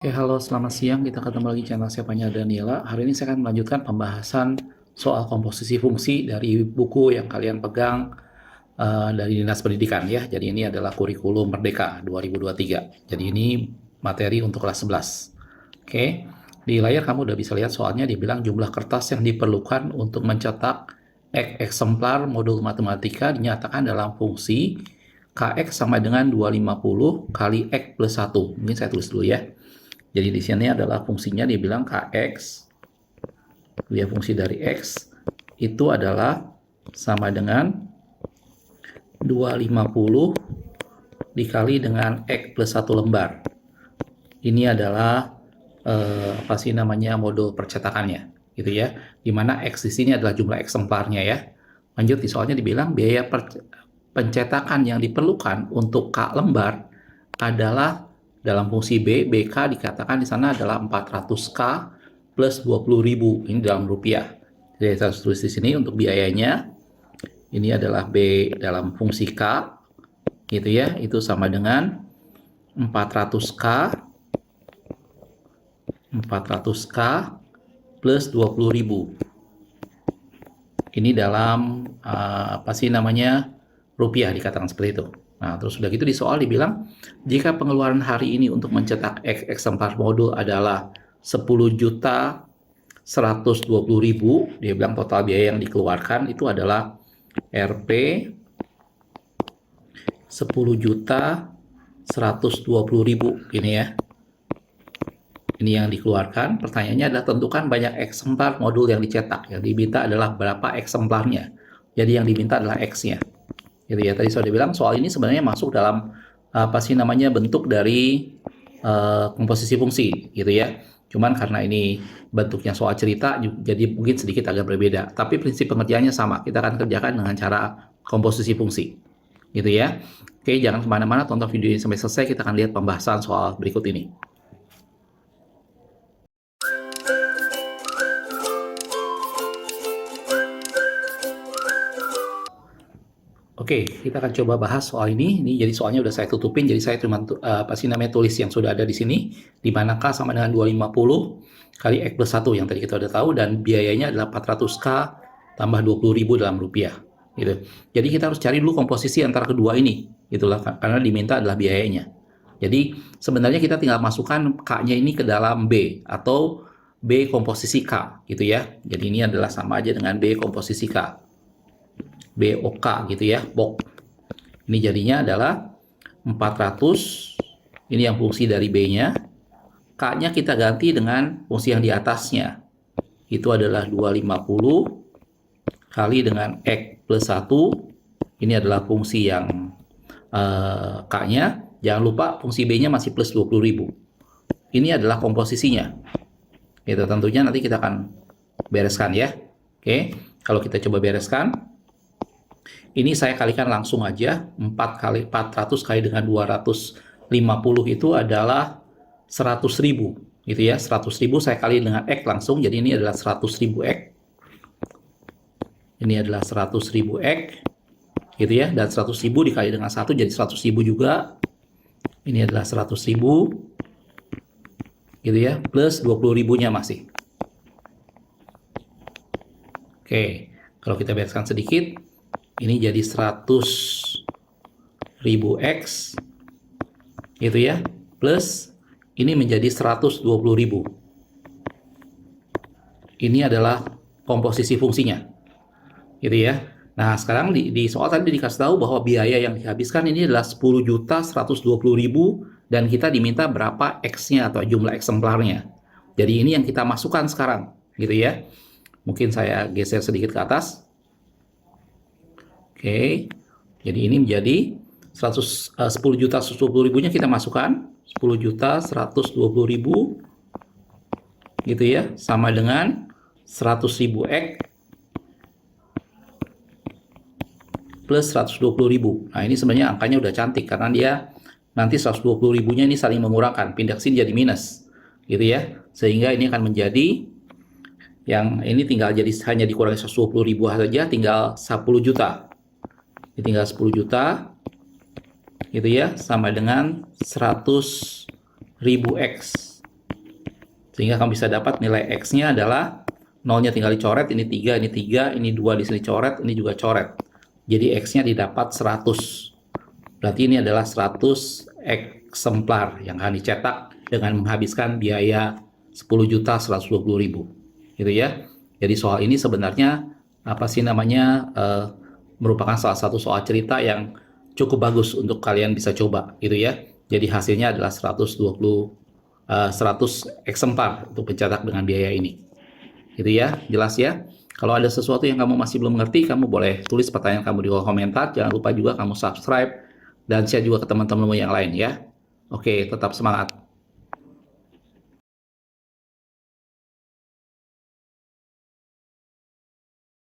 Oke, halo, selamat siang. Kita ketemu lagi channel Siapanya Daniela. Hari ini saya akan melanjutkan pembahasan soal komposisi fungsi dari buku yang kalian pegang dari Dinas Pendidikan ya. Jadi ini adalah kurikulum Merdeka 2023. Jadi ini materi untuk kelas 11. Oke, di layar kamu udah bisa lihat soalnya dibilang jumlah kertas yang diperlukan untuk mencetak eksemplar modul matematika dinyatakan dalam fungsi Kx sama dengan 250 kali X plus 1. Mungkin saya tulis dulu ya. Jadi di sini adalah fungsinya dibilang Kx, dia fungsi dari X, itu adalah sama dengan 250 dikali dengan X plus 1 lembar. Ini adalah apa sih namanya modul percetakannya, gitu ya. Dimana X di sini adalah jumlah eksemplarnya ya. Lanjut di soalnya dibilang biaya pencetakan yang diperlukan untuk K lembar adalah dalam fungsi B, BK dikatakan di sana adalah 400K plus 20.000. Ini dalam rupiah. Jadi saya tulis di sini untuk biayanya. Ini adalah B dalam fungsi K, gitu ya. Itu sama dengan 400K plus 20.000. Ini dalam apa sih namanya rupiah dikatakan seperti itu. Nah, terus sudah gitu di soal dibilang jika pengeluaran hari ini untuk mencetak eksemplar modul adalah 10.120.000, dia bilang total biaya yang dikeluarkan itu adalah Rp 10.120.000 ini ya. Ini yang dikeluarkan. Pertanyaannya adalah tentukan banyak eksemplar modul yang dicetak. Yang diminta adalah berapa eksemplarnya. Jadi yang diminta adalah X-nya. Gitu ya. Tadi sudah dibilang soal ini sebenarnya masuk dalam apa sih namanya bentuk dari komposisi fungsi, gitu ya. Cuman karena ini bentuknya soal cerita, jadi mungkin sedikit agak berbeda. Tapi prinsip pengerjaannya sama. Kita akan kerjakan dengan cara komposisi fungsi, gitu ya. Oke, jangan kemana-mana, tonton video ini sampai selesai. Kita akan lihat pembahasan soal berikut ini. Oke, kita akan coba bahas soal ini. Ini jadi soalnya udah saya tutupin, jadi saya cuma apa sih namanya tulis yang sudah ada di sini. Di mana K sama dengan 250 kali X plus 1 yang tadi kita udah tahu, dan biayanya adalah 400K tambah 20.000 dalam rupiah. Gitu. Jadi kita harus cari dulu komposisi antara kedua ini, gitulah, karena diminta adalah biayanya. Jadi sebenarnya kita tinggal masukkan K-nya ini ke dalam B atau B komposisi K, gitu ya. Jadi ini adalah sama aja dengan B komposisi K. BOK gitu ya, BOK. Ini jadinya adalah 400, ini yang fungsi dari B-nya. K-nya kita ganti dengan fungsi yang di atasnya. Itu adalah 250 kali dengan X plus 1. Ini adalah fungsi yang K-nya. Jangan lupa fungsi B-nya masih plus 20.000. Ini adalah komposisinya. Itu tentunya nanti kita akan bereskan ya. Oke, kalau kita coba bereskan, ini saya kalikan langsung aja. 400 kali dengan 250 itu adalah 100.000 gitu ya. 100.000 saya kali dengan X langsung, jadi ini adalah 100.000 X. Ini adalah 100.000 X gitu ya, dan 100.000 dikali dengan 1 jadi 100.000 juga. Ini adalah 100.000 gitu ya, plus 20.000-nya masih. Oke, kalau kita bereskan sedikit, ini jadi 100.000 X gitu ya, plus ini menjadi 120.000. Ini adalah komposisi fungsinya gitu ya. Nah, sekarang di soal tadi dikasih tahu bahwa biaya yang dihabiskan ini adalah 10.120.000 dan kita diminta berapa X-nya atau jumlah eksemplarnya. Jadi ini yang kita masukkan sekarang gitu ya. Mungkin saya geser sedikit ke atas. Oke, jadi ini menjadi 10.120.000-nya kita masukkan, 10.120.000 gitu ya, sama dengan 100.000 X plus 120.000. Nah, ini sebenarnya angkanya udah cantik karena dia nanti 120.000-nya ini saling mengurangkan, pindah ke sini jadi minus gitu ya, sehingga ini akan menjadi yang ini tinggal jadi hanya dikurangi 120.000 saja, tinggal 10 juta. Tinggal 10 juta gitu ya, sama dengan 100.000 X Sehingga kamu bisa dapat nilai X-nya adalah nolnya tinggal dicoret, ini 3, ini 2 di sini coret, ini juga coret. Jadi X-nya didapat 100. Berarti ini adalah 100 eksemplar yang akan dicetak dengan menghabiskan biaya 10.120.000. Gitu ya. Jadi soal ini sebenarnya apa sih namanya merupakan salah satu soal cerita yang cukup bagus untuk kalian bisa coba gitu ya. Jadi hasilnya adalah 100 eksemplar untuk pencetak dengan biaya ini. Gitu ya, jelas ya. Kalau ada sesuatu yang kamu masih belum mengerti, kamu boleh tulis pertanyaan kamu di kolom komentar. Jangan lupa juga kamu subscribe dan share juga ke teman-temanmu yang lain ya. Oke, tetap semangat.